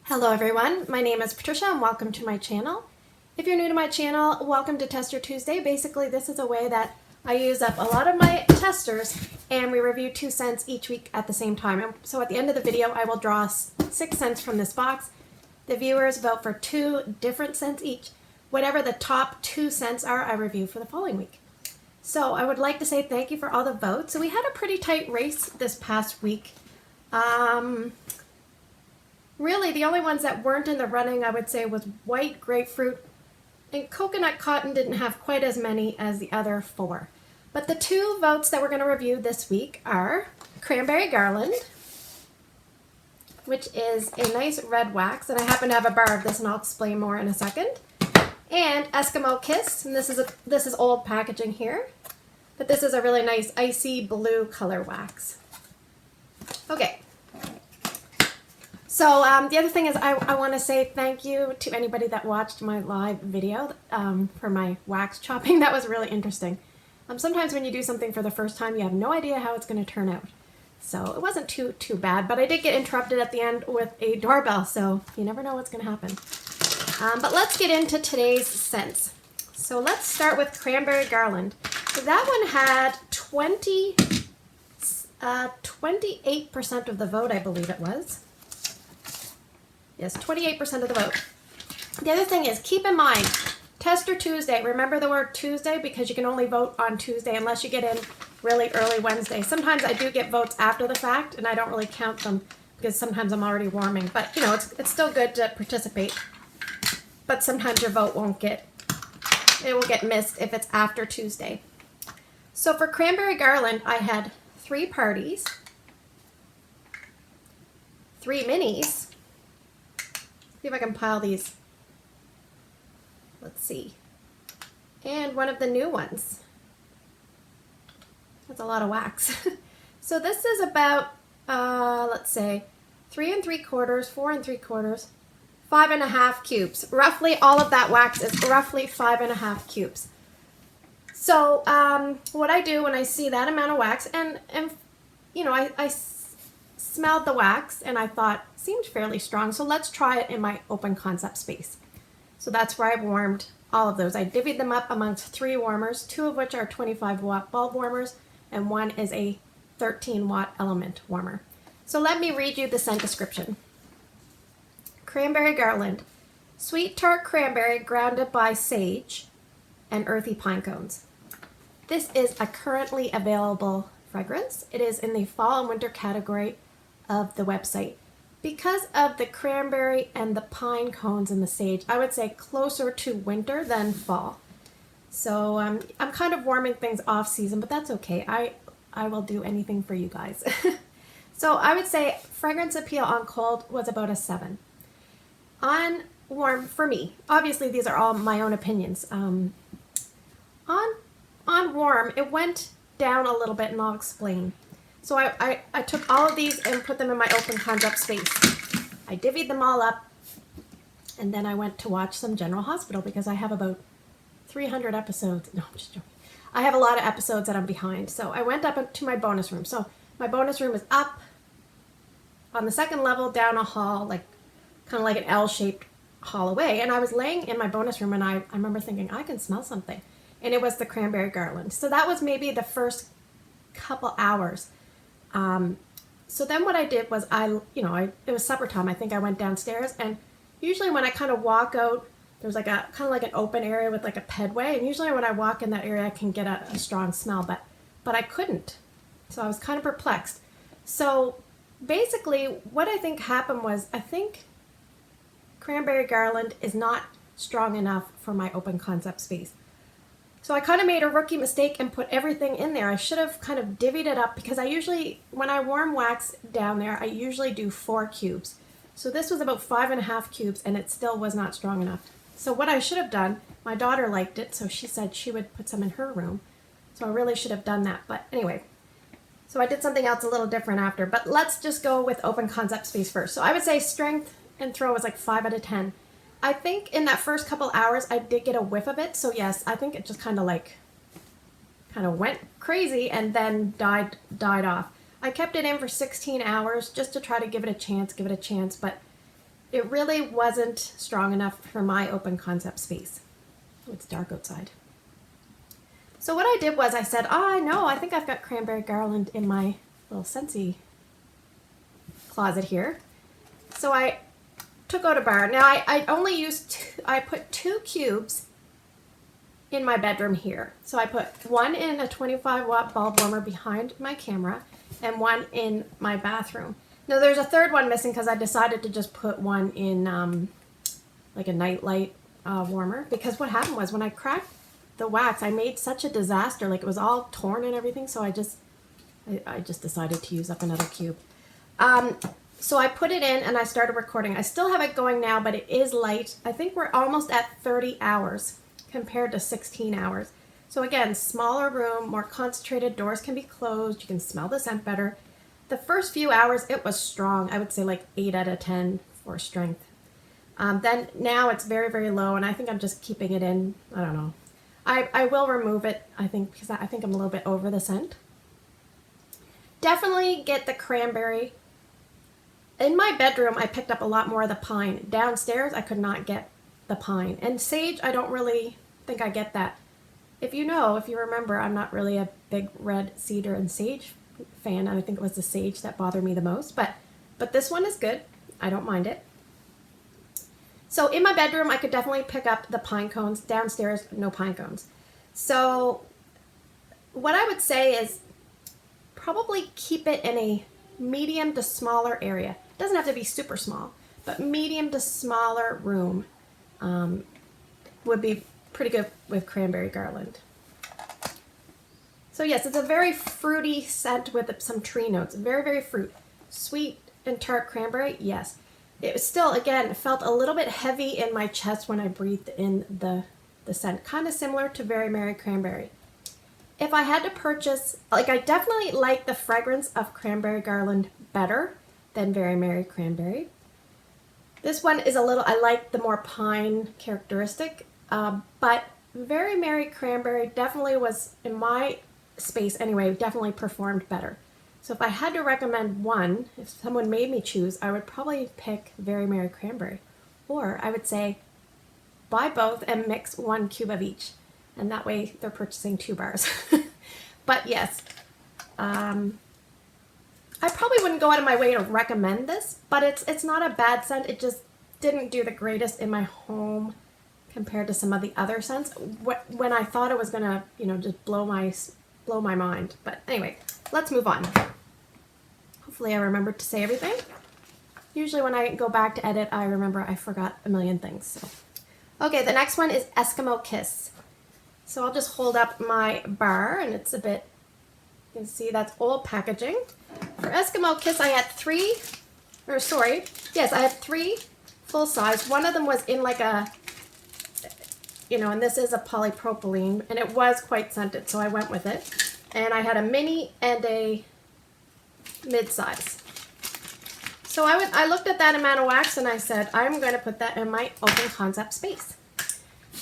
Hello everyone, my name is Patricia and welcome to my channel. If you're new to my channel, welcome to Tester Tuesday. Basically, this is a way that I use up a lot of my testers and we review 2 scents each week at the same time. And so at the end of the video, I will draw 6 scents from this box. The viewers vote for 2 different scents each. Whatever the top 2 scents are, I review for the following week. So I would like to say thank you for all the votes. So we had a pretty tight race this past week. Really, the only ones that weren't in the running, I would say, was white grapefruit, and coconut cotton didn't have quite as many as the other 4. But the 2 votes that we're going to review this week are Cranberry Garland, which is a nice red wax, and I happen to have a bar of this, and I'll explain more in a second. And Eskimo Kiss, and this is old packaging here, but this is a really nice icy blue color wax. Okay. So the other thing is I want to say thank you to anybody that watched my live video for my wax chopping. That was really interesting. Sometimes when you do something for the first time, you have no idea how it's going to turn out. So it wasn't too bad, but I did get interrupted at the end with a doorbell, so you never know what's going to happen. But let's get into today's scents. So let's start with Cranberry Garland. So that one had 28% of the vote, I believe it was. Yes, 28% of the vote. The other thing is, keep in mind, Tester Tuesday. Remember the word Tuesday because you can only vote on Tuesday unless you get in really early Wednesday. Sometimes I do get votes after the fact, and I don't really count them because sometimes I'm already warming. But, you know, it's still good to participate. But sometimes your vote will get missed if it's after Tuesday. So for Cranberry Garland, I had 3 parties, 3 minis. See if I can pile these. Let's see. And one of the new ones. That's a lot of wax. So this is about, let's say, 3 3/4, 4 3/4, 5.5 cubes. Roughly, all of that wax is roughly 5.5 cubes. So what I do when I see that amount of wax, and you know, I smelled the wax and I thought seemed fairly strong, so let's try it in my open concept space. So that's where I warmed all of those. I divvied them up amongst 3 warmers, 2 of which are 25-watt bulb warmers and 1 is a 13-watt element warmer. So let me read you the scent description. Cranberry Garland, sweet tart cranberry grounded by sage and earthy pine cones. This is a currently available fragrance. It is in the fall and winter category of the website. Because of the cranberry and the pine cones and the sage, I would say closer to winter than fall. So I'm kind of warming things off season, but that's okay. I will do anything for you guys. So I would say fragrance appeal on cold was about a 7. On warm, for me, obviously these are all my own opinions. On warm, it went down a little bit, and I'll explain. So I took all of these and put them in my open concept space. I divvied them all up, and then I went to watch some General Hospital because I have about 300 episodes. No, I'm just joking. I have a lot of episodes that I'm behind. So I went up to my bonus room. So my bonus room is up on the 2nd level down a hall, like kind of like an L-shaped hall away. And I was laying in my bonus room, and I remember thinking, I can smell something. And it was the Cranberry Garland. So that was maybe the first couple hours. So then what I did was it was supper time. I think I went downstairs, and usually when I kind of walk out, there's like a kind of like an open area with like a pedway, and usually when I walk in that area, I can get a strong smell, but I couldn't. So I was kind of perplexed. So basically what I think happened was, I think Cranberry Garland is not strong enough for my open concept space. So I kind of made a rookie mistake and put everything in there. I should have kind of divvied it up because I usually, when I warm wax down there, I usually do 4 cubes. So this was about 5.5 cubes, and it still was not strong enough. So what I should have done, my daughter liked it, so she said she would put some in her room. So I really should have done that. But anyway, so I did something else a little different after. But let's just go with open concept space first. So I would say strength and throw was like 5 out of 10. I think in that first couple hours, I did get a whiff of it. So yes, I think it just kind of went crazy and then died off. I kept it in for 16 hours just to try to give it a chance, but it really wasn't strong enough for my open concept space. Oh, it's dark outside. So what I did was I said, oh, no, I think I've got Cranberry Garland in my little Scentsy closet here. So I took out a bar. Now I only used, I put 2 cubes in my bedroom here. So I put one in a 25-watt bulb warmer behind my camera and one in my bathroom. Now there's a third one missing because I decided to just put one in like a nightlight warmer, because what happened was when I cracked the wax, I made such a disaster. Like, it was all torn and everything, so I just decided to use up another cube. So I put it in and I started recording. I still have it going now, but it is light. I think we're almost at 30 hours compared to 16 hours. So again, smaller room, more concentrated, doors can be closed, you can smell the scent better. The first few hours, it was strong. I would say like 8 out of 10 for strength. Then now it's very, very low, and I think I'm just keeping it in. I don't know. I will remove it, I think, because I think I'm a little bit over the scent. Definitely get the cranberry. In my bedroom, I picked up a lot more of the pine. Downstairs, I could not get the pine. And sage, I don't really think I get that. If you remember, I'm not really a big red cedar and sage fan, and I think it was the sage that bothered me the most. But this one is good. I don't mind it. So in my bedroom, I could definitely pick up the pine cones. Downstairs, no pine cones. So what I would say is probably keep it in a medium to smaller area. It doesn't have to be super small, but medium to smaller room would be pretty good with Cranberry Garland. So yes, it's a very fruity scent with some tree notes. Very, very fruit. Sweet and tart cranberry, yes. It was still, again, felt a little bit heavy in my chest when I breathed in the scent. Kind of similar to Very Merry Cranberry. If I had to purchase, like, I definitely like the fragrance of Cranberry Garland better than Very Merry Cranberry. This one is a little, I like the more pine characteristic, but Very Merry Cranberry definitely was, in my space anyway, definitely performed better. So if I had to recommend one, if someone made me choose, I would probably pick Very Merry Cranberry. Or I would say buy both and mix 1 cube of each. And that way they're purchasing 2 bars. But yes, I probably wouldn't go out of my way to recommend this, but it's not a bad scent. It just didn't do the greatest in my home compared to some of the other scents when I thought it was gonna, just blow my mind. But anyway, let's move on. Hopefully I remembered to say everything. Usually when I go back to edit, I remember I forgot a million things. So. Okay, the next one is Eskimo Kiss. So I'll just hold up my bar, and it's a bit, you can see that's old packaging. For Eskimo Kiss, I had 3 full size. One of them was in like a, and this is a polypropylene, and it was quite scented, so I went with it. And I had a mini and a mid-size. So I looked at that amount of wax and I said, I'm going to put that in my open concept space.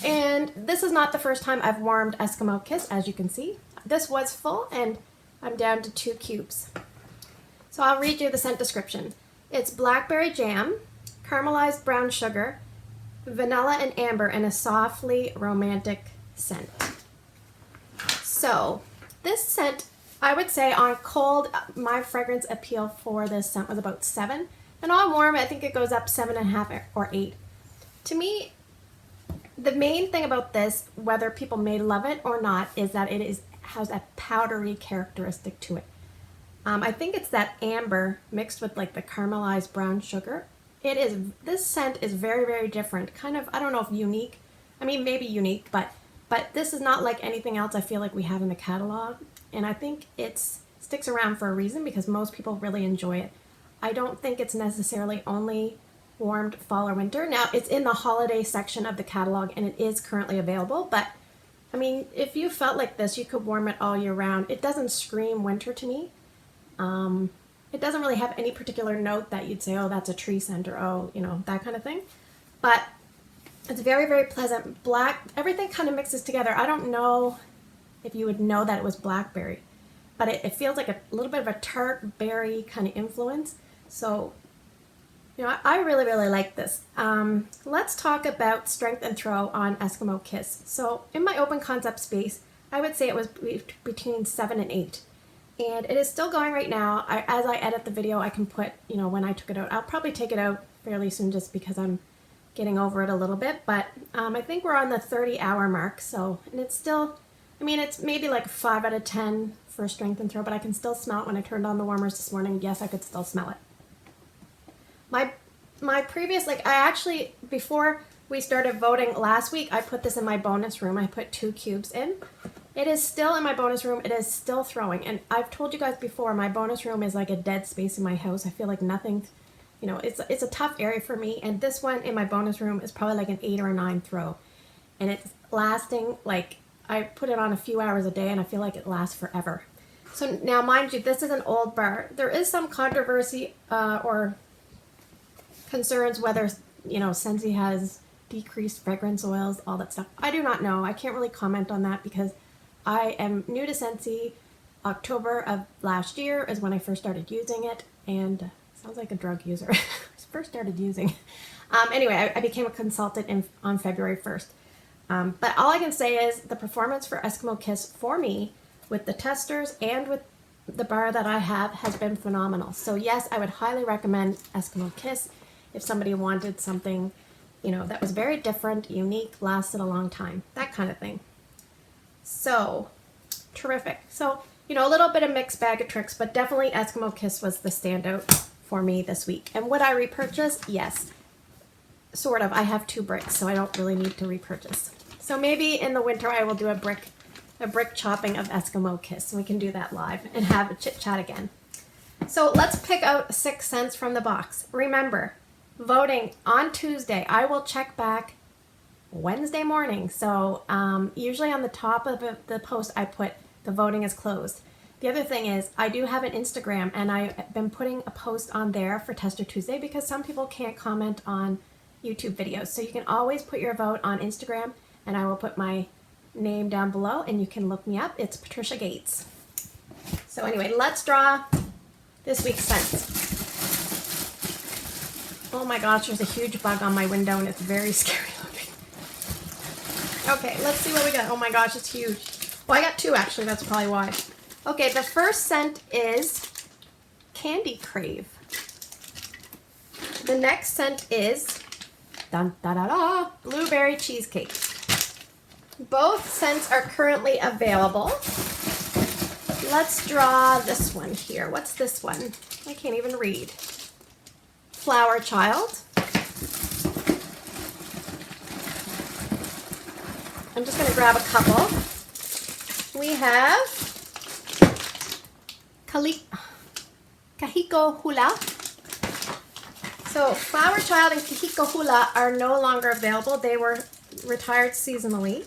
And this is not the first time I've warmed Eskimo Kiss, as you can see. This was full and I'm down to 2 cubes. So I'll read you the scent description. It's blackberry jam, caramelized brown sugar, vanilla and amber, and a softly romantic scent. So this scent, I would say on cold, my fragrance appeal for this scent was about 7. And on warm, I think it goes up 7.5 or 8. To me, the main thing about this, whether people may love it or not, is that it has a powdery characteristic to it. I think it's that amber mixed with like the caramelized brown sugar. This scent is very, very different. Kind of, I don't know if unique. I mean, maybe unique, but this is not like anything else I feel like we have in the catalog. And I think it sticks around for a reason because most people really enjoy it. I don't think it's necessarily only warmed fall or winter. Now, it's in the holiday section of the catalog and it is currently available. But, I mean, if you felt like this, you could warm it all year round. It doesn't scream winter to me. It doesn't really have any particular note that you'd say, oh, that's a tree scent or, oh, that kind of thing. But it's very, very pleasant. Black, everything kind of mixes together. I don't know if you would know that it was blackberry, but it feels like a little bit of a tart berry kind of influence. So You know, I really, really like this. Let's talk about strength and throw on Eskimo Kiss. So in my open concept space, I would say it was between 7 and 8. And it is still going right now. As I edit the video, I can put, you know, when I took it out. I'll probably take it out fairly soon just because I'm getting over it a little bit. But I think we're on the 30-hour mark. So, and it's still, I mean, it's maybe like a 5 out of 10 for strength and throw, but I can still smell it when I turned on the warmers this morning. Yes, I could still smell it. My previous, like I actually, before we started voting last week, I put this in my bonus room. I put 2 cubes in. It is still in my bonus room. It is still throwing. And I've told you guys before, my bonus room is like a dead space in my house. I feel like nothing, you know, it's a tough area for me. And this one in my bonus room is probably like an 8 or a 9 throw. And it's lasting, like, I put it on a few hours a day and I feel like it lasts forever. So now, mind you, this is an old bar. There is some controversy or concerns whether, you know, Scentsy has decreased fragrance oils, all that stuff. I do not know. I can't really comment on that because I am new to Scentsy. October of last year is when I first started using it, and sounds like a drug user. First started using. Anyway, I became a consultant on February 1st. But all I can say is the performance for Eskimo Kiss for me with the testers and with the bar that I have has been phenomenal. So yes, I would highly recommend Eskimo Kiss if somebody wanted something, you know, that was very different, unique, lasted a long time, that kind of thing. So, terrific. So, you know, a little bit of mixed bag of tricks, but definitely Eskimo Kiss was the standout for me this week. And would I repurchase? Yes, sort of. I have 2 bricks, so I don't really need to repurchase. So maybe in the winter I will do a brick chopping of Eskimo Kiss. We can do that live and have a chit chat again. So let's pick out 6 scents from the box. Remember, voting on Tuesday. I will check back Wednesday morning. So usually on the top of the post I put the voting is closed. The other thing is I do have an Instagram and I've been putting a post on there for Tester Tuesday because some people can't comment on YouTube videos. So you can always put your vote on Instagram and I will put my name down below and you can look me up. It's Patricia Gates. So anyway, let's draw this week's scents. Oh my gosh, there's a huge bug on my window and it's very scary looking. Okay, let's see what we got. Oh my gosh, it's huge. Well, I got 2 actually, that's probably why. Okay, the first scent is Candy Crave. The next scent is dun, da, da, da, Blueberry Cheesecake. Both scents are currently available. Let's draw this one here. What's this one? I can't even read. Flower Child. I'm just going to grab a couple. We have Kahiko Hula. So Flower Child and Kahiko Hula are no longer available. They were retired seasonally.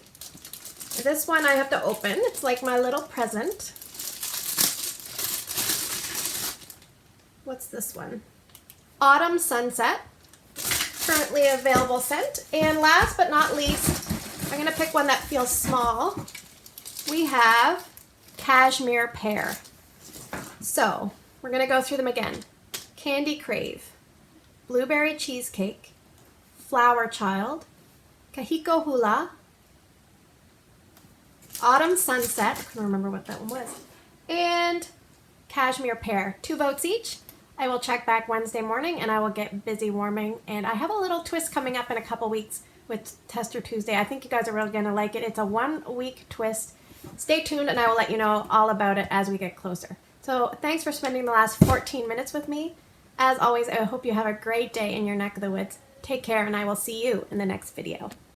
This one I have to open. It's like my little present. What's this one? Autumn Sunset, currently available scent. And last but not least, I'm going to pick one that feels small. We have Cashmere Pear. So we're going to go through them again. Candy Crave, Blueberry Cheesecake, Flower Child, Kahiko Hula, Autumn Sunset, I couldn't remember what that one was, and Cashmere Pear. 2 votes each. I will check back Wednesday morning and I will get busy warming. And I have a little twist coming up in a couple weeks with Tester Tuesday. I think you guys are really going to like it. It's a 1-week twist. Stay tuned and I will let you know all about it as we get closer. So thanks for spending the last 14 minutes with me. As always, I hope you have a great day in your neck of the woods. Take care and I will see you in the next video.